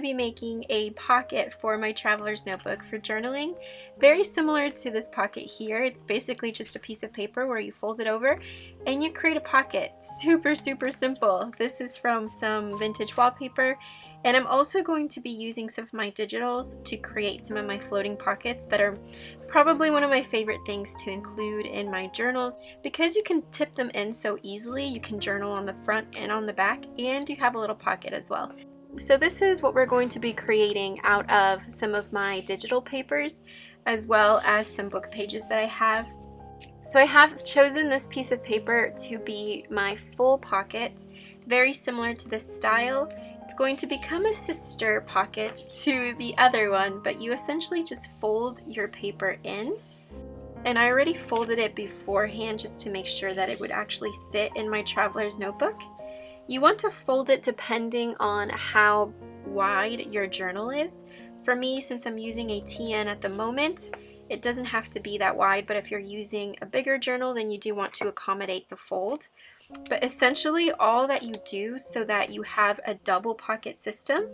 be making a pocket for my traveler's notebook for journaling, very similar to this pocket here. It's basically just a piece of paper where you fold it over and you create a pocket. Super, super simple. This is from some vintage wallpaper, and I'm also going to be using some of my digitals to create some of my floating pockets that are probably one of my favorite things to include in my journals, because you can tip them in so easily. You can journal on the front and on the back, and you have a little pocket as well. So this is what we're going to be creating out of some of my digital papers, as well as some book pages that I have. So I have chosen this piece of paper to be my full pocket, very similar to this style. It's going to become a sister pocket to the other one, but you essentially just fold your paper in. And I already folded it beforehand just to make sure that it would actually fit in my traveler's notebook. You want to fold it depending on how wide your journal is. For me, since I'm using a TN at the moment, it doesn't have to be that wide, but if you're using a bigger journal, then you do want to accommodate the fold. But essentially all that you do so that you have a double pocket system,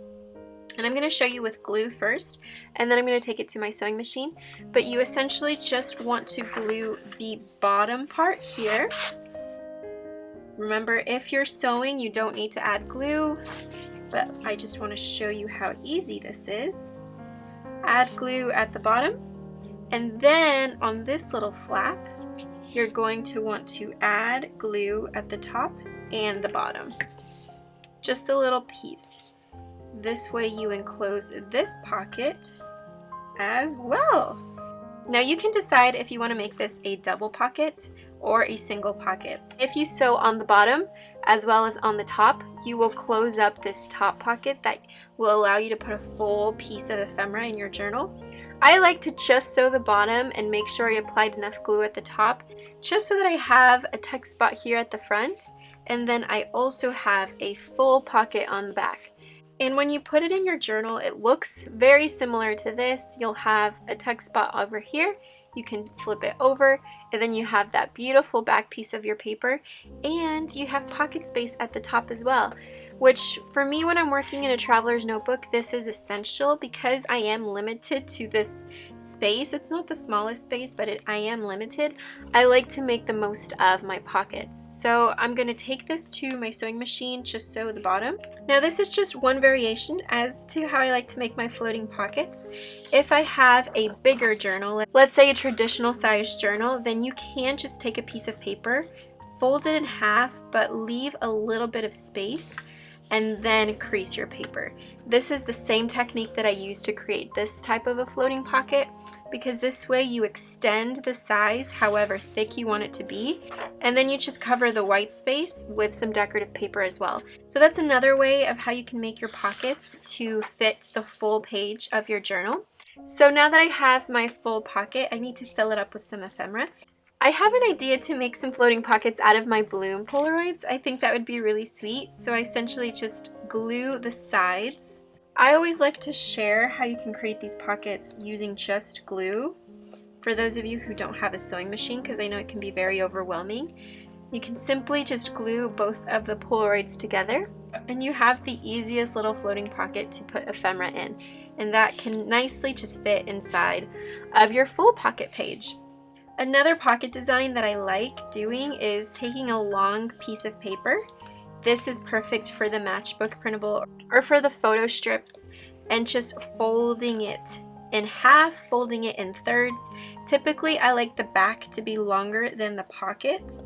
and I'm going to show you with glue first, and then I'm going to take it to my sewing machine, but you essentially just want to glue the bottom part here. Remember, if you're sewing, you don't need to add glue, but I just want to show you how easy this is. Add glue at the bottom, and then on this little flap, you're going to want to add glue at the top and the bottom. Just a little piece. This way you enclose this pocket as well. Now you can decide if you want to make this a double pocket or a single pocket. If you sew on the bottom as well as on the top, you will close up this top pocket that will allow you to put a full piece of ephemera in your journal. I like to just sew the bottom and make sure I applied enough glue at the top, just so that I have a tuck spot here at the front, and then I also have a full pocket on the back. And when you put it in your journal, it looks very similar to this. You'll have a tuck spot over here. You can flip it over, and then you have that beautiful back piece of your paper, and you have pocket space at the top as well, which for me, when I'm working in a traveler's notebook, this is essential because I am limited to this space. It's not the smallest space, but I am limited. I like to make the most of my pockets. So I'm going to take this to my sewing machine, just sew the bottom. Now this is just one variation as to how I like to make my floating pockets. If I have a bigger journal, let's say a traditional size journal, then you can just take a piece of paper, fold it in half, but leave a little bit of space, and then crease your paper. This is the same technique that I use to create this type of a floating pocket, because this way you extend the size however thick you want it to be, and then you just cover the white space with some decorative paper as well. So that's another way of how you can make your pockets to fit the full page of your journal. So now that I have my full pocket, I need to fill it up with some ephemera. I have an idea to make some floating pockets out of my bloom Polaroids. I think that would be really sweet. So I essentially just glue the sides. I always like to share how you can create these pockets using just glue. For those of you who don't have a sewing machine, because I know it can be very overwhelming, you can simply just glue both of the Polaroids together, and you have the easiest little floating pocket to put ephemera in. And that can nicely just fit inside of your full pocket page. Another pocket design that I like doing is taking a long piece of paper. This is perfect for the matchbook printable or for the photo strips, and just folding it in half, folding it in thirds. Typically I like the back to be longer than the pocket,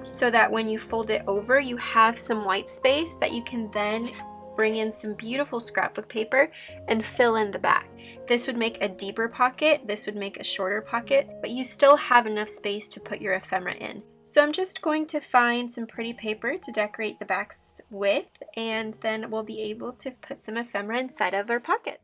so that when you fold it over, you have some white space that you can then bring in some beautiful scrapbook paper and fill in the back. This would make a deeper pocket, this would make a shorter pocket, but you still have enough space to put your ephemera in. So I'm just going to find some pretty paper to decorate the backs with, and then we'll be able to put some ephemera inside of our pocket.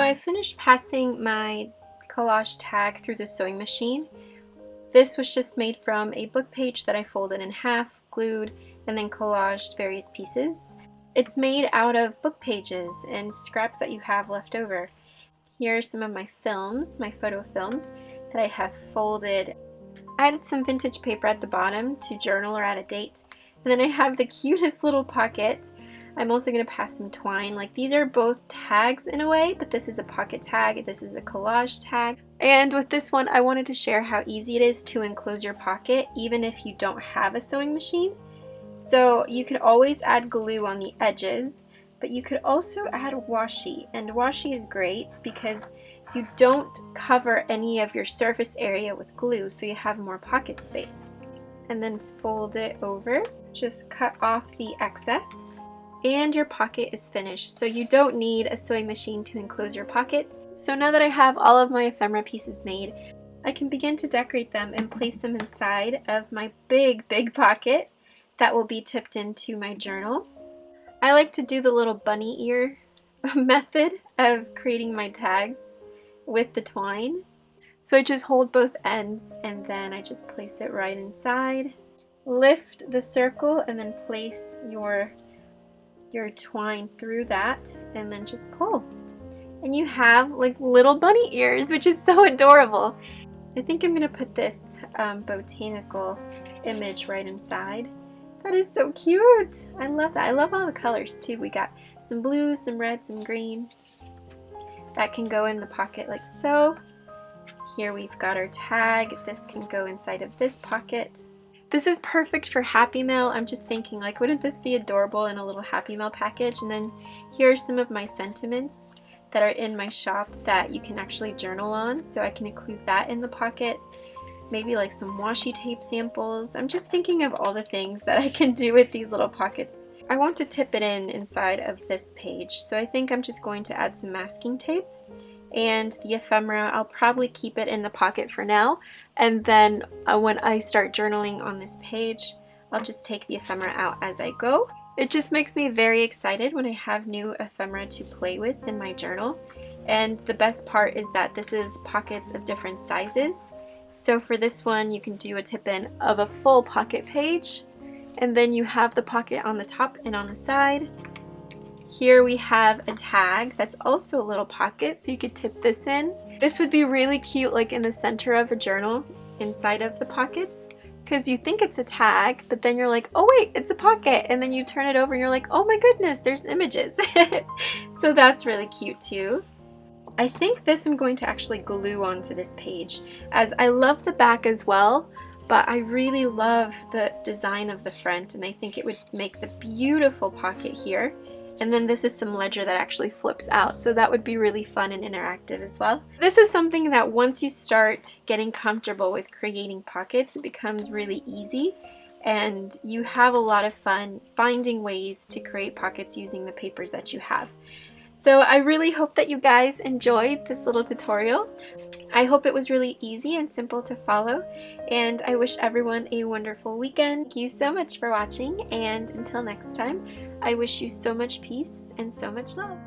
I finished passing my collage tag through the sewing machine. This was just made from a book page that I folded in half, glued, and then collaged various pieces. It's made out of book pages and scraps that you have left over. Here are some of my films, my photo films, that I have folded. I added some vintage paper at the bottom to journal or add a date. And then I have the cutest little pocket. I'm also going to pass some twine. Like, these are both tags in a way, but this is a pocket tag, this is a collage tag. And with this one, I wanted to share how easy it is to enclose your pocket even if you don't have a sewing machine. So you could always add glue on the edges, but you could also add washi. And washi is great because you don't cover any of your surface area with glue, so you have more pocket space. And then fold it over. Just cut off the excess. And your pocket is finished, so you don't need a sewing machine to enclose your pocket. So now that I have all of my ephemera pieces made, I can begin to decorate them and place them inside of my big pocket that will be tipped into my journal. I like to do the little bunny ear method of creating my tags with the twine. So I just hold both ends and then I just place it right inside. Lift the circle and then place your twine through that and then just pull. And you have like little bunny ears, which is so adorable. I think I'm going to put this botanical image right inside. That is so cute. I love that. I love all the colors too. We got some blue, some red, some green. That can go in the pocket like so. Here we've got our tag. This can go inside of this pocket. This is perfect for Happy Mail. I'm just thinking, like, wouldn't this be adorable in a little Happy Mail package? And then here are some of my sentiments that are in my shop that you can actually journal on. So I can include that in the pocket. Maybe like some washi tape samples. I'm just thinking of all the things that I can do with these little pockets. I want to tip it inside of this page. So I think I'm just going to add some masking tape. And the ephemera, I'll probably keep it in the pocket for now. And then when I start journaling on this page, I'll just take the ephemera out as I go. It just makes me very excited when I have new ephemera to play with in my journal. And the best part is that this is pockets of different sizes. So for this one, you can do a tip-in of a full pocket page. And then you have the pocket on the top and on the side. Here we have a tag that's also a little pocket, so you could tip this in. This would be really cute, like in the center of a journal, inside of the pockets, because you think it's a tag, but then you're like, oh wait, it's a pocket, and then you turn it over and you're like, oh my goodness, there's images. So that's really cute too. I think this I'm going to actually glue onto this page, as I love the back as well, but I really love the design of the front, and I think it would make the beautiful pocket here. And then this is some ledger that actually flips out, so that would be really fun and interactive as well. This is something that once you start getting comfortable with creating pockets, it becomes really easy, and you have a lot of fun finding ways to create pockets using the papers that you have. So I really hope that you guys enjoyed this little tutorial. I hope it was really easy and simple to follow, and I wish everyone a wonderful weekend. Thank you so much for watching, and until next time, I wish you so much peace and so much love.